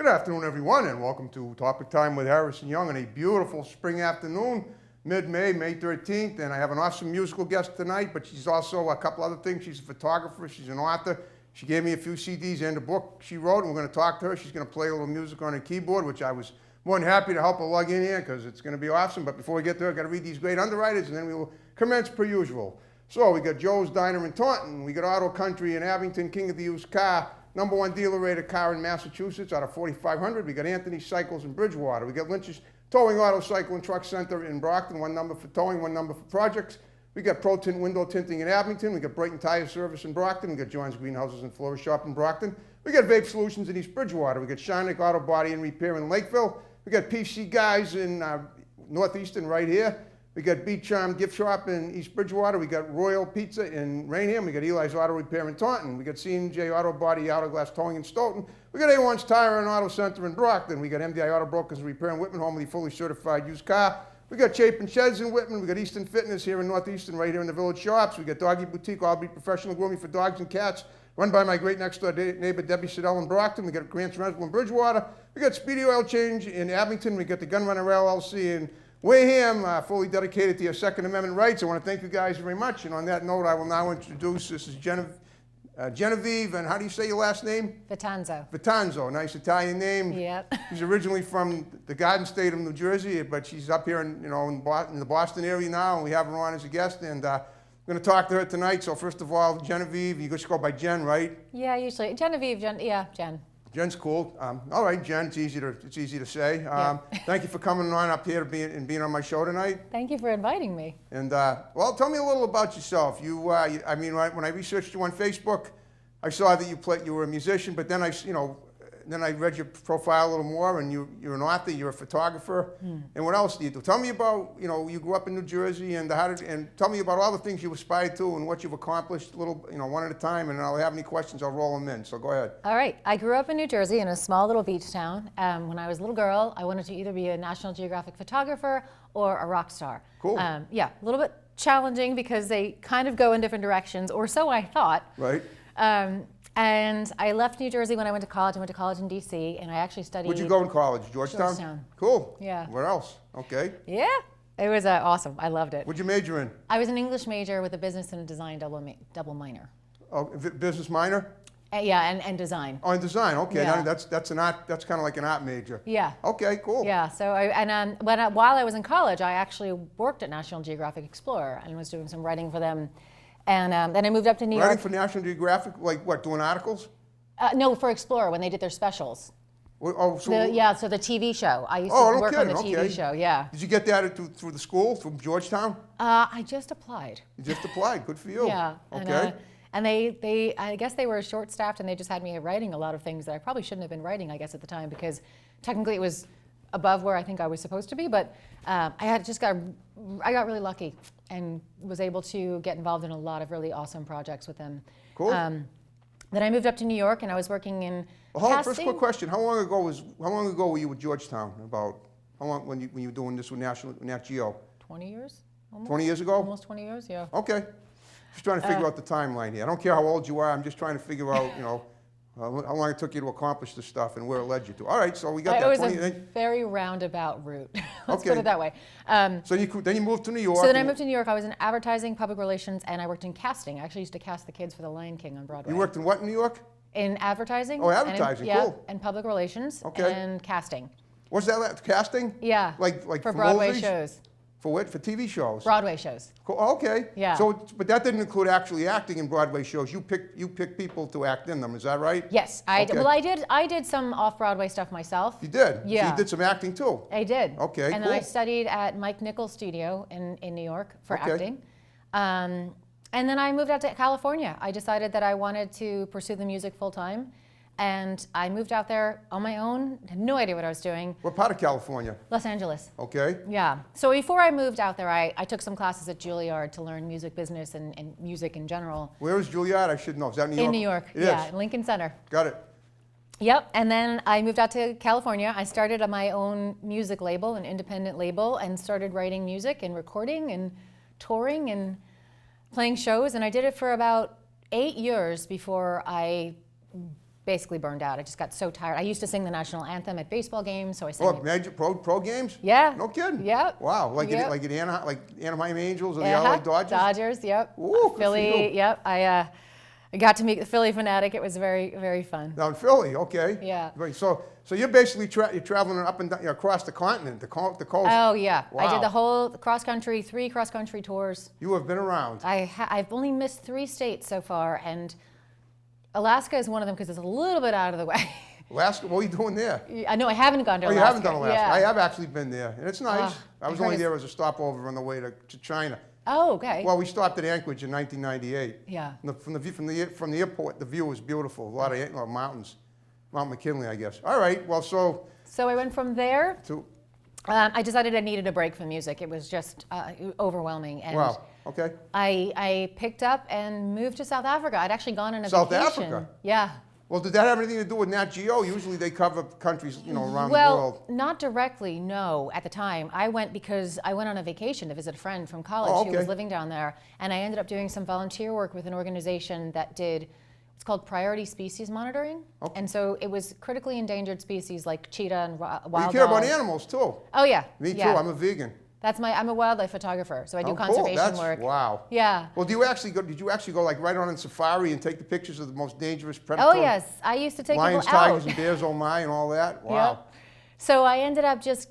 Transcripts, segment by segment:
Good afternoon, everyone, and welcome to Topic Time with Harrison Young on a beautiful spring afternoon, mid-May, May 13th. And I have an awesome musical guest tonight, but she's also a couple other things. She's a photographer, she's an author. She gave me a few CDs and a book she wrote, and we're going to talk to her. She's going to play a little music on her keyboard, which I was more than happy to help her lug in here because it's going to be awesome. But before we get there, I've got to read these great underwriters, and then we will commence per usual. So we got Joe's Diner in Taunton. We got Auto Country in Abington, king of the used car. #1 dealer rated car in Massachusetts out of 4,500. We got Anthony Cycles in Bridgewater. We got Lynch's Towing Auto Cycle and Truck Center in Brockton. One number for towing, one number for projects. We got Pro Tint Window Tinting in Abington. We got Brighton Tire Service in Brockton. We got John's Greenhouses and Florist Shop in Brockton. We got Vape Solutions in East Bridgewater. We got Shinek Auto Body and Repair in Lakeville. We got PC Guys in Northeastern right here. We got Beach Charm Gift Shop in East Bridgewater. We got Royal Pizza in Rainham. We got Eli's Auto Repair in Taunton. We got C&J Auto Body, Hourglass Towing in Stoughton. We got A1's Tire and Auto Center in Brockton. We got MDI Auto Brokers and Repair in Whitman, home of the fully certified used car. We got Chapin Sheds in Whitman. We got Eastern Fitness here in Northeastern, right here in the Village Shops. We got Doggy Boutique, Albee Professional Grooming for dogs and cats, run by my great next door neighbor Debbie Siddell in Brockton. We got Grant's Rental in Bridgewater. We got Speedy Oil Change in Abington. We got the Gun Runner LLC in Wareham, fully dedicated to your Second Amendment rights. I want to thank you guys very much. And on that note, I will now introduce, this is Genevieve, and how do you say your last name? Vitanzo. Vitanzo, nice Italian name. Yep. She's originally from the Garden State of New Jersey, but she's up here in the Boston area now, and we have her on as a guest. And I'm going to talk to her tonight. So first of all, Genevieve, you just go by Jen, right? Yeah, usually. Genevieve, Jen. Jen's cool. All right, Jen, it's easy to say. Yeah. Thank you for coming on up here and being on my show tonight. Thank you for inviting me. And well, tell me a little about yourself. When I researched you on Facebook, I saw that you were a musician, but then I read your profile a little more, and you're an author, you're a photographer, and what else do you do? Tell me about, you grew up in New Jersey, and tell me about all the things you aspired to and what you've accomplished, one at a time, and I'll have any questions, I'll roll them in, so go ahead. All right, I grew up in New Jersey in a small little beach town. When I was a little girl, I wanted to either be a National Geographic photographer or a rock star. Cool. Yeah, a little bit challenging because they kind of go in different directions, or so I thought. Right. And I left New Jersey when I went to college. I went to college in D.C., and I actually studied... Where'd you go in college? Georgetown? Georgetown. Cool. Yeah. Where else? Okay. Yeah, it was awesome. I loved it. What'd you major in? I was an English major with a business and a design double minor. Oh, business minor? Yeah, and design. Oh, in design. Okay, Yeah. that's an art. That's kind of like an art major. Yeah. Okay, cool. Yeah. So while I was in college, I actually worked at National Geographic Explorer and was doing some writing for them, and then I moved up to New York. Writing for National Geographic, like what? Doing articles? No, for Explorer when they did their specials. Oh, so So the TV show. I used to work on the TV show. Yeah. Did you get that through the school, through Georgetown? I just applied. You just applied. Good for you. Yeah. Okay. And they I guess they were short-staffed, and they just had me writing a lot of things that I probably shouldn't have been writing, I guess, at the time, because technically it was above where I think I was supposed to be. But I got really lucky and was able to get involved in a lot of really awesome projects with them. Cool. Then I moved up to New York, and I was working in casting. First quick question: How long ago were you with Georgetown? About how long when you were doing this with Nat Geo? 20 years. Almost. 20 years ago. Almost 20 years. Yeah. Okay. Just trying to figure out the timeline here. I don't care how old you are. I'm just trying to figure out, how long it took you to accomplish this stuff and where it led you to. All right, so we got that. It was a very roundabout route. Let's put it that way. So then you moved to New York. So then I moved to New York. I was in advertising, public relations, and I worked in casting. I actually used to cast the kids for The Lion King on Broadway. You worked in what in New York? In advertising. Oh, advertising, cool. cool. And public relations. Okay. And casting. What's that? Casting? Yeah. Like for Broadway movies? shows. For what? For TV shows? Broadway shows. Cool. Okay. Yeah. So, but that didn't include actually acting in Broadway shows. You pick people to act in them. Is that right? Yes. I did some off-Broadway stuff myself. You did? Yeah. So you did some acting too? I did. Okay, And cool. then I studied at Mike Nichols' studio in New York for acting. And then I moved out to California. I decided that I wanted to pursue the music full-time. And I moved out there on my own, had no idea what I was doing. What part of California? Los Angeles. Okay. Yeah. So before I moved out there, I took some classes at Juilliard to learn music business and music in general. Where is Juilliard? I should know. Is that New York? In New York. It yeah, is. Lincoln Center. Got it. Yep. And then I moved out to California. I started my own music label, an independent label, and started writing music and recording and touring and playing shows. And I did it for about 8 years before I basically burned out. I just got so tired. I used to sing the national anthem at baseball games, so I sang Oh, it. major pro games? Yeah. No kidding? Yep. Wow, like Yep. like Anaheim Angels or the LA Dodgers? Dodgers, yep. Ooh, good for Philly, you. yep. I got to meet the Philly fanatic. It was very, very fun. Down in Philly, okay. Yeah. Right, so you're basically you're traveling up and down, across the continent, the coast. Oh yeah, I Wow. did the whole three cross country tours. You have been around. I've only missed 3 states so far, and Alaska is one of them because it's a little bit out of the way. Alaska, what are you doing there? I know I haven't gone to Oh, Alaska. you haven't done Alaska. Yeah. I have actually been there, and it's nice. I was I heard only it's- there as a stopover on the way to China. Oh, okay. Well, we stopped at Anchorage in 1998. Yeah. From the airport, the view was beautiful. A lot of mountains, Mount McKinley, I guess. All right. Well, so I went from there. to I decided I needed a break from music. It was just overwhelming, and wow. Okay. I picked up and moved to South Africa. I'd actually gone on a South vacation. Africa? Yeah. Well, did that have anything to do with Nat Geo? Usually they cover countries, around the Well, world. not directly, no, at the time. I went because I went on a vacation to visit a friend from college Oh, who was okay. living down there, and I ended up doing some volunteer work with an organization that did, it's called Priority Species Monitoring. Okay. And so it was critically endangered species like cheetah and wild Well, you care about dogs. animals too. Oh yeah. Me too. yeah. I'm a vegan. I'm a wildlife photographer, so I do Oh, cool. conservation That's, work. wow. Yeah. Well, did you actually go like right on safari and take the pictures of the most dangerous Oh predators? yes, I used to take Lions, people out. tigers, and bears, oh my, and all that? Wow. Yep. So I ended up just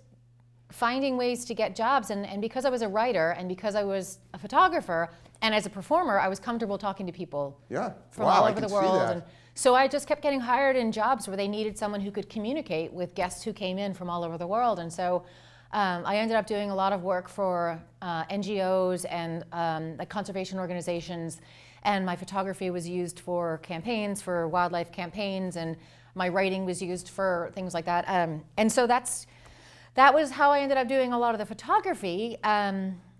finding ways to get jobs, and because I was a writer and because I was a photographer and as a performer, I was comfortable talking to people Yeah. from Wow, all I over can the see world. that. And so I just kept getting hired in jobs where they needed someone who could communicate with guests who came in from all over the world. And so I ended up doing a lot of work for NGOs and like conservation organizations, and my photography was used for campaigns, for wildlife campaigns, and my writing was used for things like that. And so that was how I ended up doing a lot of the photography.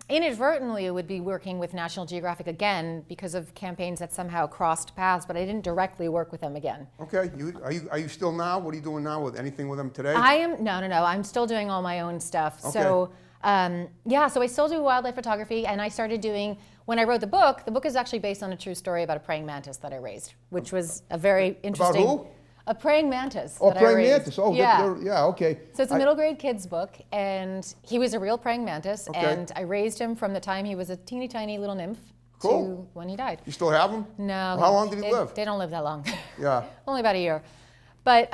Inadvertently, it would be working with National Geographic again because of campaigns that somehow crossed paths, but I didn't directly work with them again. Okay. Are you still now? What are you doing now with anything with them today? No. I'm still doing all my own stuff. Okay. So so I still do wildlife photography, and I started doing, when I wrote the book is actually based on a true story about a praying mantis that I raised, which was a very interesting. About who? A praying mantis. Oh, that I praying raised. mantis. Oh, yeah. yeah, okay. So it's a middle grade kid's book, and he was a real praying mantis, Okay. and I raised him from the time he was a teeny tiny little nymph Cool. to when he died. You still have them? No. How long did he live? They don't live that long. Yeah. Only about a year. But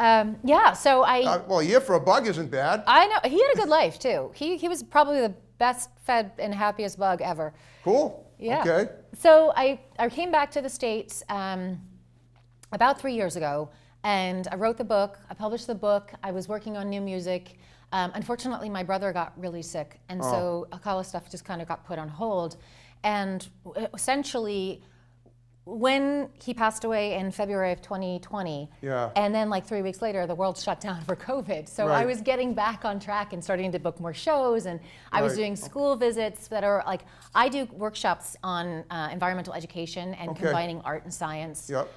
so Well, a year for a bug isn't bad. I know, he had a good life too. He was probably the best fed and happiest bug ever. Cool. Yeah. Okay. So I came back to the States about 3 years ago, and I wrote the book, I published the book, I was working on new music. Unfortunately, my brother got really sick, and so a lot of stuff just kind of got put on hold. And essentially, when he passed away in February of 2020, Yeah. and then like 3 weeks later, the world shut down for COVID. So I Right. was getting back on track and starting to book more shows, and I was Right. doing school visits that are like, I do workshops on environmental education and Okay. combining art and science. Yep.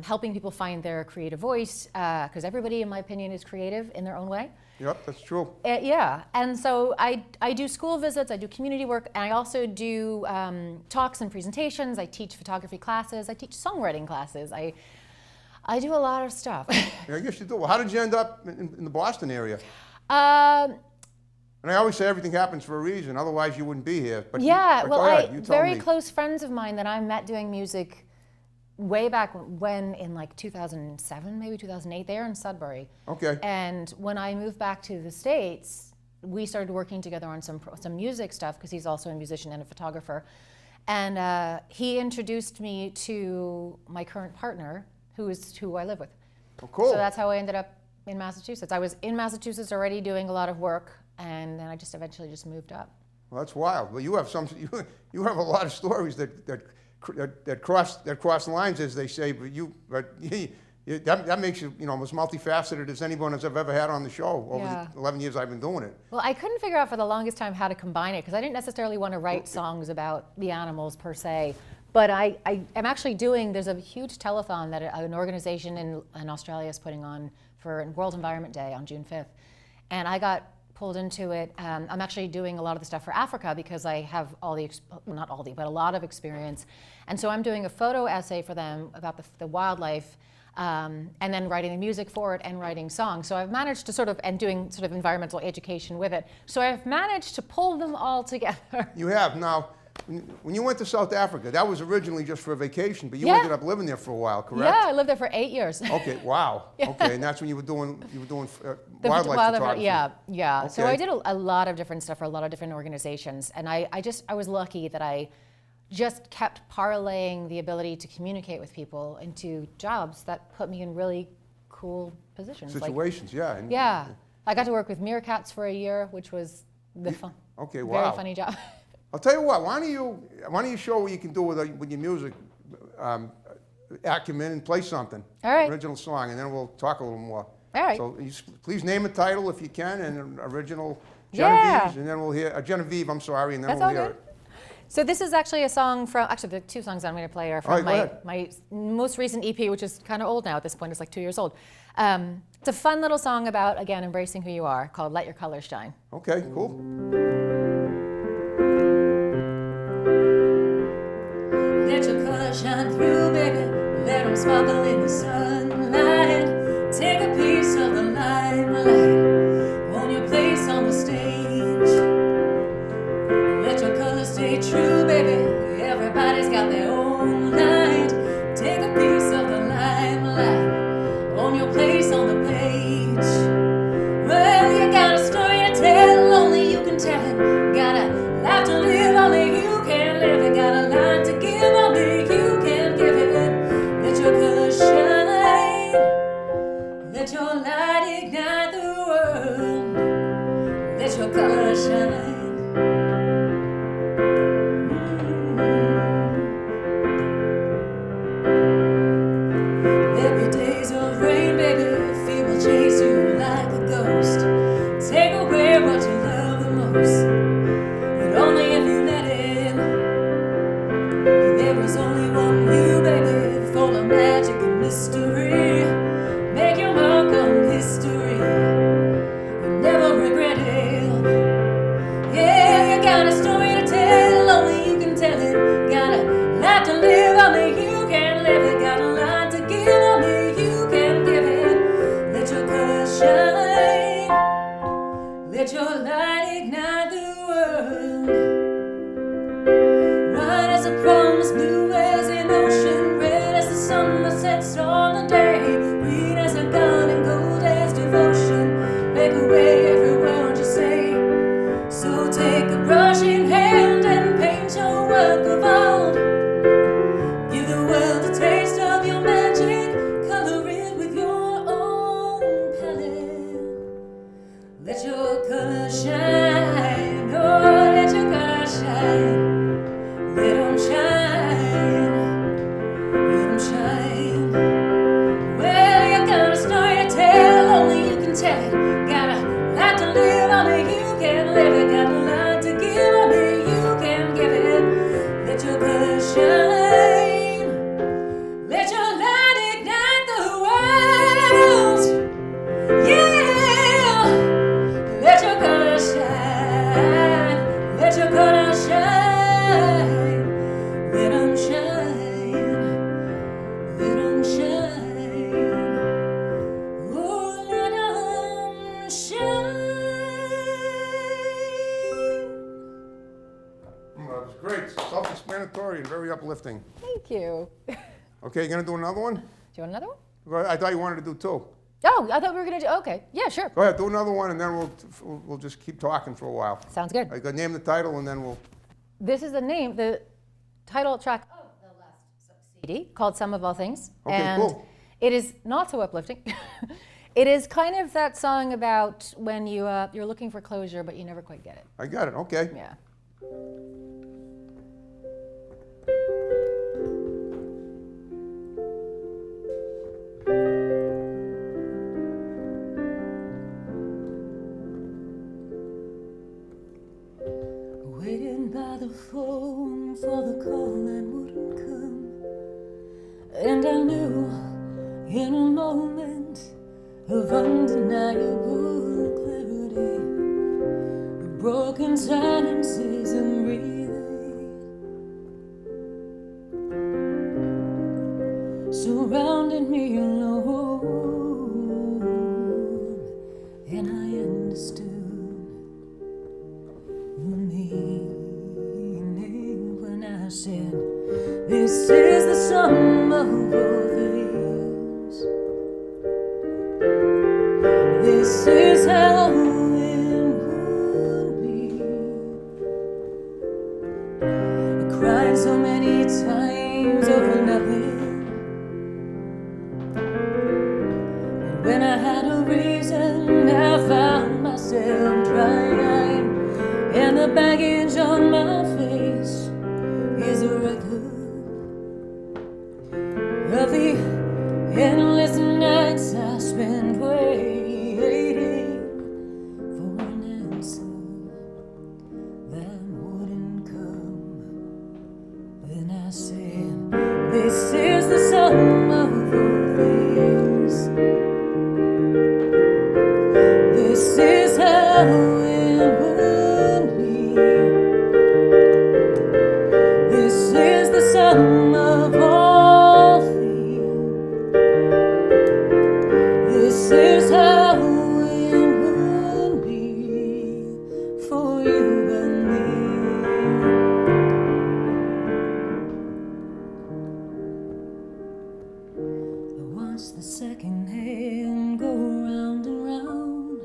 Helping people find their creative voice, because everybody, in my opinion, is creative in their own way. Yep, that's true. Yeah, and so I do school visits, I do community work, and I also do talks and presentations. I teach photography classes, I teach songwriting classes. I do a lot of stuff. Yeah, I guess you do. Well, how did you end up in the Boston area? And I always say everything happens for a reason, otherwise you wouldn't be here. But Yeah, but well, go ahead, you tell very me. close friends of mine that I met doing music way back when, in like 2007, maybe 2008, they're in Sudbury. Okay. And when I moved back to the States, we started working together on some music stuff, because he's also a musician and a photographer. And he introduced me to my current partner, who I live with. Oh, cool. So that's how I ended up in Massachusetts. I was in Massachusetts already doing a lot of work, and then I just eventually just moved up. Well, that's wild. Well, you have you have a lot of stories that cross lines, as they say. But that makes you as multifaceted as anyone has ever had on the show over Yeah. the 11 years I've been doing it. Well, I couldn't figure out for the longest time how to combine it, because I didn't necessarily want to write songs about the animals per se. But I am actually there's a huge telethon that an organization in Australia is putting on for World Environment Day on June 5th. And I got pulled into it. I'm actually doing a lot of the stuff for Africa, because I have but a lot of experience. And so I'm doing a photo essay for them about the wildlife and then writing the music for it and writing songs. So I've managed to sort of, and doing sort of environmental education with it. So I've managed to pull them all together. You have. Now, when you went to South Africa, that was originally just for a vacation, but you Yeah. ended up living there for a while, correct? Yeah, I lived there for 8 years. Okay, wow. Yeah. Okay, and that's when you were doing The wildlife photography. Yeah, yeah. So Okay. I did a lot of different stuff for a lot of different organizations, and I was lucky that I just kept parlaying the ability to communicate with people into jobs that put me in really cool positions. Situations, yeah. And, Yeah, I got to work with meerkats for a year, which was the fun. Okay, Very wow. funny job. I'll tell you what. Why don't you show what you can do with your music acumen and play something? All right. Original song, and then we'll talk a little more. All right. So please name a title if you can, and an original Yeah. Genevieve's, and then we'll hear Genevieve. I'm sorry, and then That's we'll all hear good. it. So this is actually a song from, actually the two songs I'm going to play are All from right, go my most recent EP, which is kind of old now at this point. It's like 2 years old. It's a fun little song about, again, embracing who you are, called Let Your Colors Shine. Okay, cool. Let your colors shine through, baby. Let them sparkle in the sunlight. Take a piece of the limelight. Own your place on the stage. Let your colors stay true, baby. Everybody's got their own light. Take a piece of the limelight. Own your place on the page. Well, you got a story to tell, only you can tell it. Got a life to live, only you can live it. Got a line to give, only you can give it. Let your colors shine. Let your light ignite the world. Let your colors shine. There'll be days of rain, baby. Fear will chase you like a ghost. Take away what you love the most, but only if you let it. There is only one you, baby, full of magic and mystery. Make your mark on history and never regret it. Yeah, you got a story to tell, only you can tell it. Got a life to live, only you can live it. Got a line to give, only you can give it. Let your colors shine. Let your light ignite the world. White as a promise, blue as an ocean, red as the sun that sets on the day, green as a gun and gold as devotion. Make away every word you say. So take a brush in hand and paint your work of art. Give the world a taste of your magic. Color it with your own palette. Let your colors shine. Oh, let your colors shine. Let them shine. Let them shine. Well, you got a story to tell, only you can tell it. Got a life to live, only you can live it. Got a lot to give, only you can give it. Let your colors shine. Let your light ignite the world. Yeah. Let your colors shine. Let your colors shine. Let them shine. Let them shine. Oh, let them shine. Well, it was great. Self-explanatory and very uplifting. Thank you. Do Okay, you gonna do another one? you want another one? Well, I thought you wanted to do two. Oh, I thought we were going to do, okay. Yeah, sure. Go ahead, do another one, and then we'll just keep talking for a while. Sounds good. I got name the title, and then we'll. This is the title track of the last CD called Some of All Things. Okay, and cool. it is not so uplifting. It is kind of that song about when you're looking for closure, but you never quite get it. I got it. Okay. Yeah. Waiting by the phone for the call that wouldn't come. And I knew in a moment of undeniable clarity, the broken silences and breathing surrounded me alone. I said, this is the sum of all things. This is how it would be. I cried so many times over nothing, and when I had a reason, I found myself dry-eyed, and the baggage on my face is a record of the endless nights I spent waiting for an answer that wouldn't come. Then I said, this is the sum of all things. This is how it would be. This is the sum of all things. This is how it would be for you and me. I watched the second hand go round and round,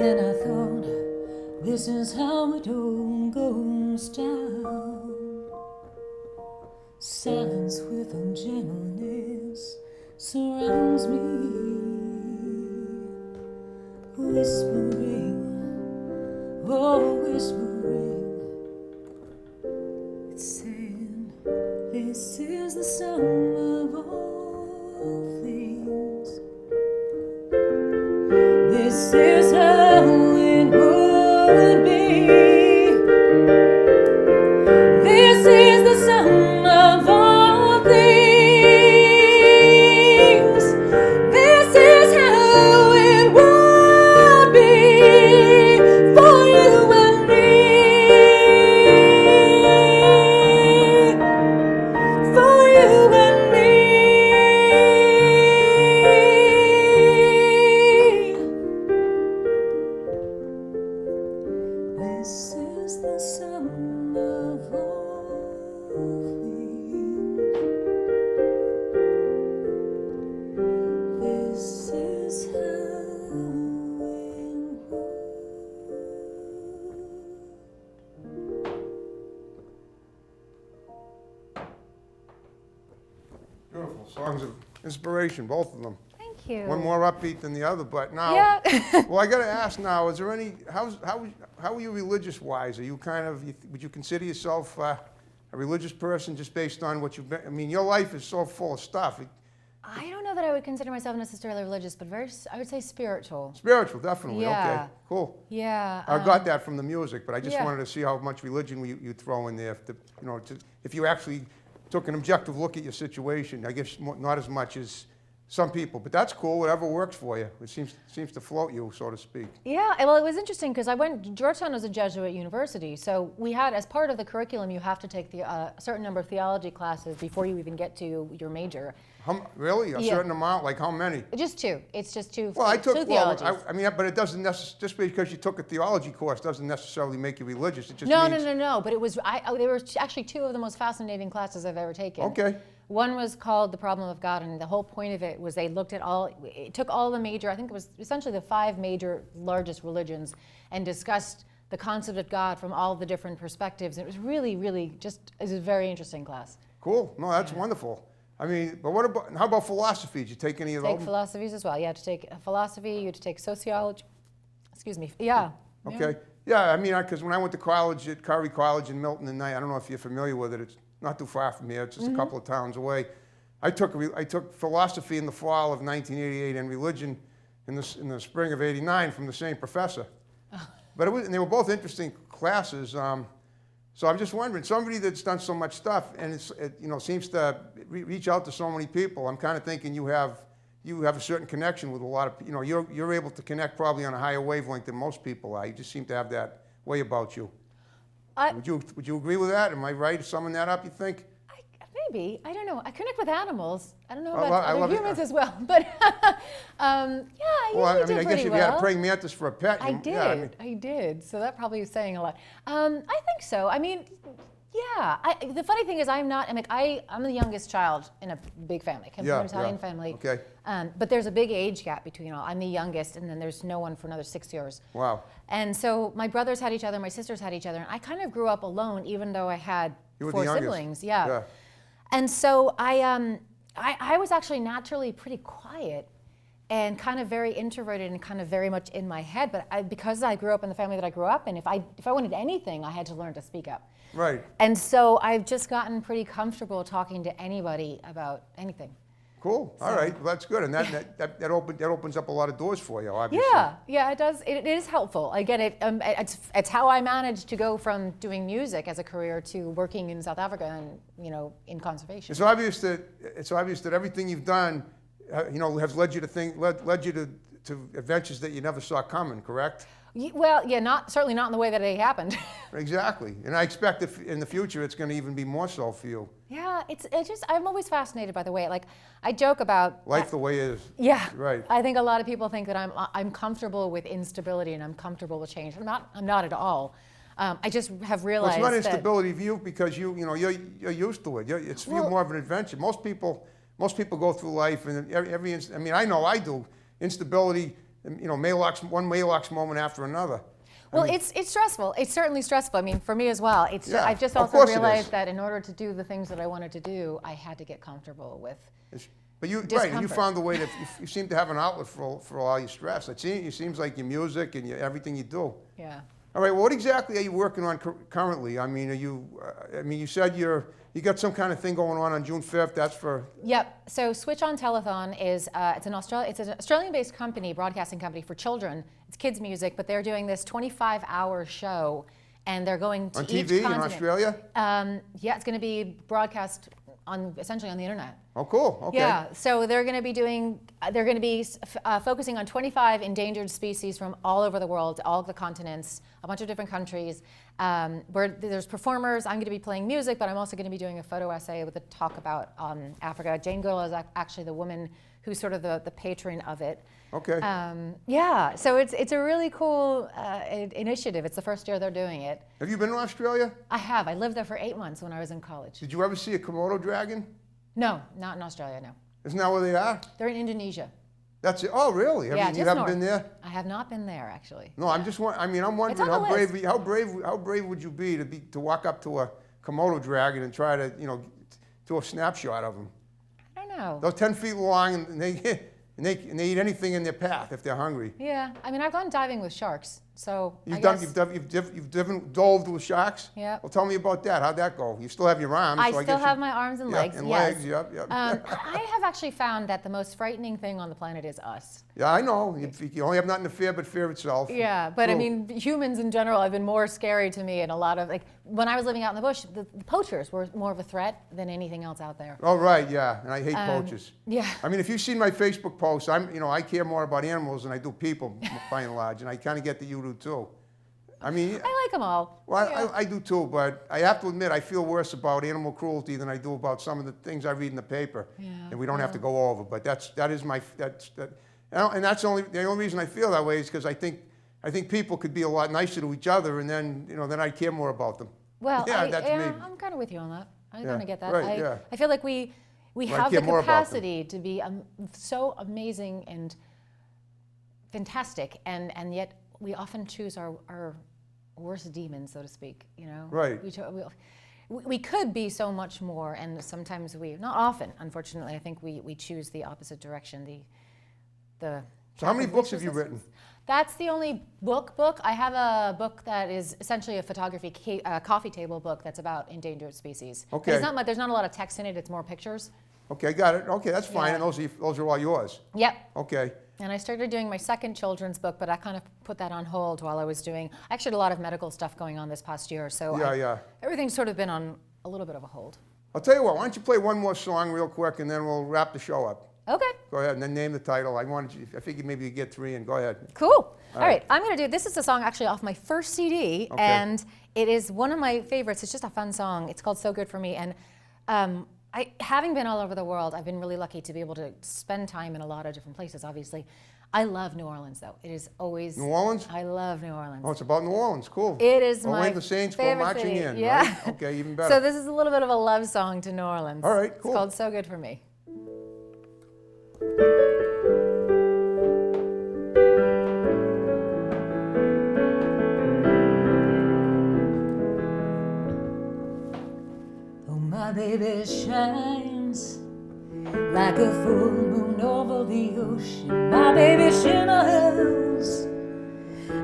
and I thought, this is how it all goes down. Silence with a gentleness surrounds me, whispering, oh whispering. It's saying, this is the sum of all things. This is how it would be. This is the sum of all things. This is how it would be for you and me. For you and me. This is the sum of all things. This is how it Beautiful songs of inspiration, both of them. Thank you. One more upbeat than the other, but now, Yeah. well, I got to ask now, is there any, how are you religious-wise? Are you kind of, would you consider yourself a religious person just based on what you've been, I mean, your life is so full of stuff. I don't know that I would consider myself necessarily religious, but I would say spiritual. Spiritual, definitely, Yeah. okay, cool. Yeah. I got that from the music, but I just yeah. wanted to see how much religion you throw in there, if you actually took an objective look at your situation. I guess not as much as some people, but that's cool, whatever works for you. It seems to float you, so to speak. Yeah, well, it was interesting because Georgetown was a Jesuit university, so we had, as part of the curriculum, you have to take a certain number of theology classes before you even get to your major. Really? A Yeah. certain amount? Like how many? Just two. It's just two. Well, I took, two theologies. I mean, but it doesn't just because you took a theology course doesn't necessarily make you religious. It just No, means, no. But it was. They were actually two of the most fascinating classes I've ever taken. Okay. One was called The Problem of God, and the whole point of it was they looked at it took all the major, I think it was essentially the 5 major largest religions, and discussed the concept of God from all the different perspectives. It was really, really it was a very interesting class. Cool. No, that's wonderful. I mean, but how about philosophy? Did you take any of Take those? philosophies as well. You had to take philosophy, you had to take sociology. Excuse me. Yeah. Okay. Yeah, I mean, because when I went to college at Curry College in Milton, and I don't know if you're familiar with it. It's not too far from here. It's just a couple of towns away. I took philosophy in the fall of 1988 and religion in the spring of '89 from the same professor. But and they were both interesting classes. So I'm just wondering, somebody that's done so much stuff and seems to reach out to so many people. I'm kind of thinking you have a certain connection with a lot of, you're able to connect probably on a higher wavelength than most people are. You just seem to have that way about you. Would you agree with that? Am I right to summing that up, you think? Maybe. I don't know. I connect with animals. I don't know Well, about I other love it. humans as well. But yeah, I usually do I guess pretty if you well. had a praying mantis for a pet, I did. yeah, I mean, I did. So that probably is saying a lot. I think so. I mean, Yeah, the funny thing is I'm the youngest child in a big family, come from an Italian family. Okay. But there's a big age gap between all. I'm the youngest, and then there's no one for another 6 years. Wow. And so my brothers had each other, my sisters had each other, and I kind of grew up alone, even though I had You were four the youngest. siblings. Yeah. And so I was actually naturally pretty quiet and kind of very introverted and kind of very much in my head. But because I grew up in the family that I grew up in, if I wanted anything, I had to learn to speak up. Right. And so I've just gotten pretty comfortable talking to anybody about anything. Cool. All right. Well, that's good. And that opens up a lot of doors for you, obviously. Yeah, it does. It is helpful. Again, it's how I managed to go from doing music as a career to working in South Africa and in conservation. It's obvious that everything you've done, has led you to adventures that you never saw coming. Correct? Well, yeah, certainly not in the way that it happened. Exactly. And I expect that in the future it's going to even be more so for you. Yeah, I'm always fascinated by the way, like I joke about Life the way it is. Yeah. Right. I think a lot of people think that I'm comfortable with instability and I'm comfortable with change. I'm not at all. I just have realized Well, it's not that instability of you because you're used to it. It's for you more of an adventure. Most people go through life and I know I do. Instability, one Maylocks moment after another. Well, it's stressful. It's certainly stressful. I mean, for me as well. I've just of also course it realized is. that in order to do the things that I wanted to do, I had to get comfortable with. But you discomfort. found a way that you seem to have an outlet for all your stress. It seems like your music and everything you do. Yeah. All right. Well, what exactly are you working on currently? I mean, you said you got some kind of thing going on June 5th. That's for. Yep. So Switch On Telethon is it's an Australian-based company, broadcasting company for children. It's kids music, but they're doing this 25-hour show, and they're going to on each TV in continent. Australia. Yeah, it's going to be broadcast essentially on the internet. Oh, cool. Okay. Yeah, so they're going to be focusing on 25 endangered species from all over the world, all of the continents, a bunch of different countries. Where there's performers, I'm going to be playing music, but I'm also going to be doing a photo essay with a talk about Africa. Jane Goodall is actually the woman who's sort of the patron of it. Okay. Yeah, so it's a really cool initiative. It's the first year they're doing it. Have you been to Australia? I have. I lived there for 8 months when I was in college. Did you ever see a Komodo dragon? No, not in Australia, no. Isn't that where they are? They're in Indonesia. That's it. Oh, really? Yeah, you just haven't north. been there? I have not been there, actually. No, I'm wondering on the how brave would you be to walk up to a Komodo dragon and try to do a snapshot of them? I don't know. They're 10 feet long and they eat anything in their path if they're hungry. Yeah, I mean, I've gone diving with sharks, so You've guess dove with sharks? Yeah. Well, tell me about that. How'd that go? You still have your arms. I so still guess have my arms and legs. and yes. legs. Yep. I have actually found that the most frightening thing on the planet is us. Yeah, I know. You only have nothing to fear but fear itself. Yeah, but I True. mean, humans in general have been more scary to me, and a lot of when I was living out in the bush, the poachers were more of a threat than anything else out there. Oh, right, yeah. And I hate poachers. Yeah. I mean, if you've seen my Facebook posts, I care more about animals than I do people, by and large, and I kind of get that you do too. I mean, I like them all. well, Yeah. I do too, but I have to admit, I feel worse about animal cruelty than I do about some of the things I read in the paper. Yeah, And we don't have to go over, but that's the only reason I feel that way is because I think people could be a lot nicer to each other, and then I'd care more about them. Well, Yeah, that's me. I'm kind of with you on that. I Yeah, kind of get that. right, yeah. I feel like we I have the care more about them. capacity to be so amazing and fantastic, and yet we often choose our worst demons, so to speak. Right. We could be so much more, and sometimes not often, unfortunately. I think we choose the opposite direction. So how many books have you written? That's the only book. I have a book that is essentially a photography coffee table book that's about endangered species. Okay. There's not a lot of text in it. It's more pictures. Okay, got it. Okay, that's fine. Yeah. And those are all yours. Yep. Okay. And I started doing my second children's book, but I kind of put that on hold while I was doing actually a lot of medical stuff going on this past year. So Yeah. everything's sort of been on a little bit of a hold. I'll tell you what. Why don't you play one more song real quick, and then we'll wrap the show up. Okay. Go ahead, and then name the title. I figured maybe you'd get 3, and go ahead. Cool. All right. I'm going to do, this is a song actually off my first CD, Okay. and it is one of my favorites. It's just a fun song. It's called So Good For Me. And having been all over the world, I've been really lucky to be able to spend time in a lot of different places, obviously. I love New Orleans, though. It is always. New Orleans? I love New Orleans. Oh, it's about New Orleans. Cool. It is Only my the Saints go favorite marching city. in, Yeah. right? Okay, even better. So this is a little bit of a love song to New Orleans. All right, cool. It's called So Good For Me. Oh, my baby shines like a full moon over the ocean. My baby shimmers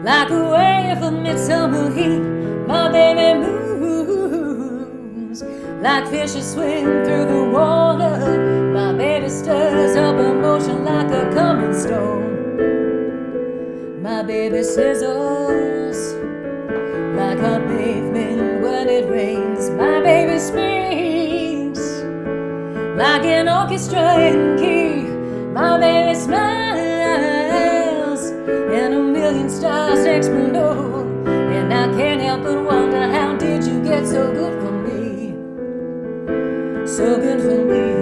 like a wave of midsummer heat. My baby moves like fishes swim through the water. My baby stirs up emotion like a coming storm. My baby sizzles like a pavement when it rains. My baby speaks like an orchestra in key. My baby smiles and a million stars explode. And I can't help but wonder, how did you get so good for me? So good for me.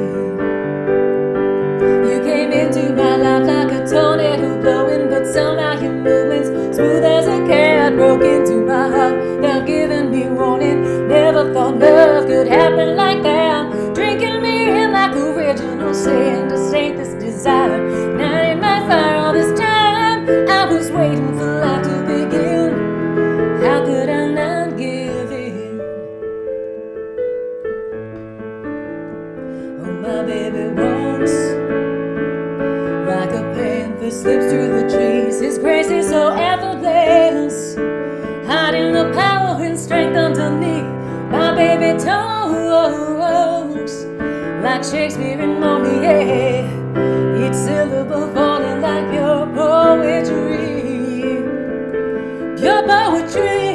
You came into my life like a tornado blowing, but somehow your movements smooth as a cat broke into my heart without giving me warning. Never thought love could happen like that. Drinking me in like original sin to sate this desire. Not in my fire all this time. I was waiting for life to begin. How could I not give in? Oh, my baby walks like a panther slips through the trees. His grace is so effortless, hiding the power and strength underneath. My baby talks like Shakespeare and Moliere, each syllable falling like pure poetry. Pure poetry.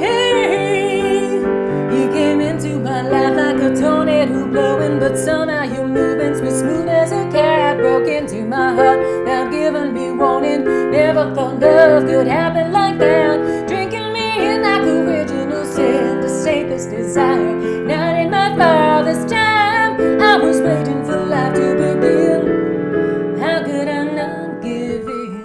You came into my life like a tornado blowing, but somehow your movements were smooth as a cat broke into my heart without giving me warning. Never thought love could happen like that. Drinking me in like original sin to sate this desire. Not in my fire this time. I was waiting for life to begin. How could I not give in?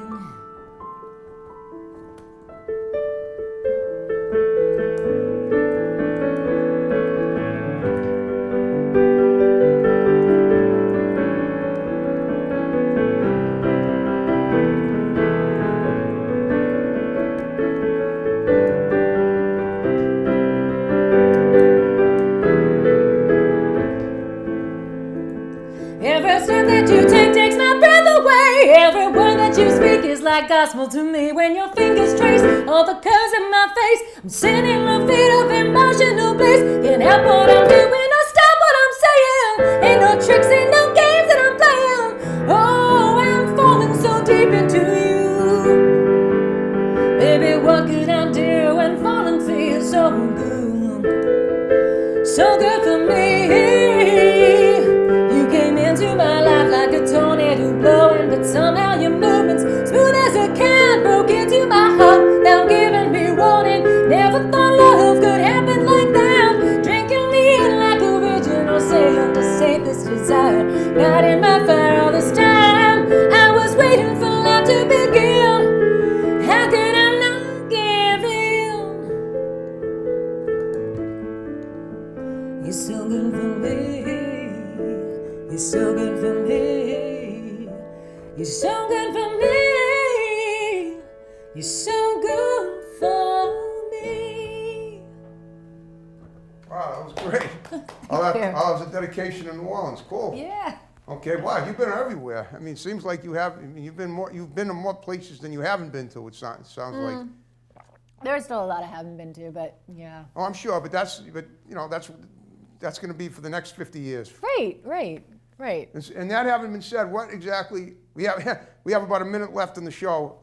Every step that you take takes my breath away. Every word that you speak is like gospel to me. When your fingers trace all the curves in my face, I'm sitting in a fit of emotional bliss. Can't help what I'm doing or stop what I'm saying. Ain't no tricks, ain't no games that I'm playing. Oh, I'm falling so deep into you. Baby, what could I do when falling feels so good? So good for me. Into my life like a tornado blowing, but somehow your movements smooth as a cat broke into my heart without giving me warning. Never thought love could happen like that. Drinking me in like original sin to sate this desire. Not in my fire all this time. I was waiting for life to begin. How could I not give in? You're so good for me. You're so good for me. You're so good for me. You're so good for me. Wow, that was great. All that was a dedication in New Orleans. Cool. Yeah. Okay, wow, you've been everywhere. I mean, it seems like you have. I mean, you've been to more places than you haven't been to. It sounds like. There's still a lot I haven't been to, but yeah. Oh, I'm sure, but that's going to be for the next 50 years. Right. And that having been said, what exactly we have about a minute left in the show.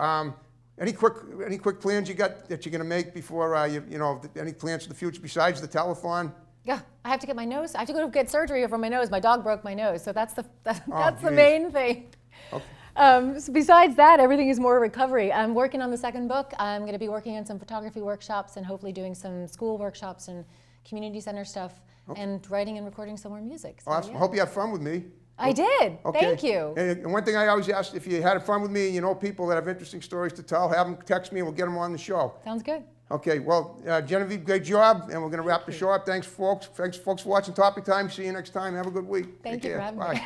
Any quick plans you got that you're going to make before any plans for the future besides the telethon? Yeah, I have to get my nose. I have to go get surgery for my nose. My dog broke my nose, so that's the geez. main thing. Okay. So besides that, everything is more recovery. I'm working on the second book. I'm going to be working on some photography workshops and hopefully doing some school workshops and community center stuff and writing and recording some more music. So, Awesome. yeah. I hope you have fun with me. I did. Okay. Thank you. And one thing I always ask, if you had fun with me and you know people that have interesting stories to tell, have them text me and we'll get them on the show. Sounds good. Okay, well, Genevieve, great job, and we're going to wrap the show up. Thanks, folks. Thanks, folks, for watching Topic Time. See you next time. Have a good week. Thank Take you for care. having Bye. me.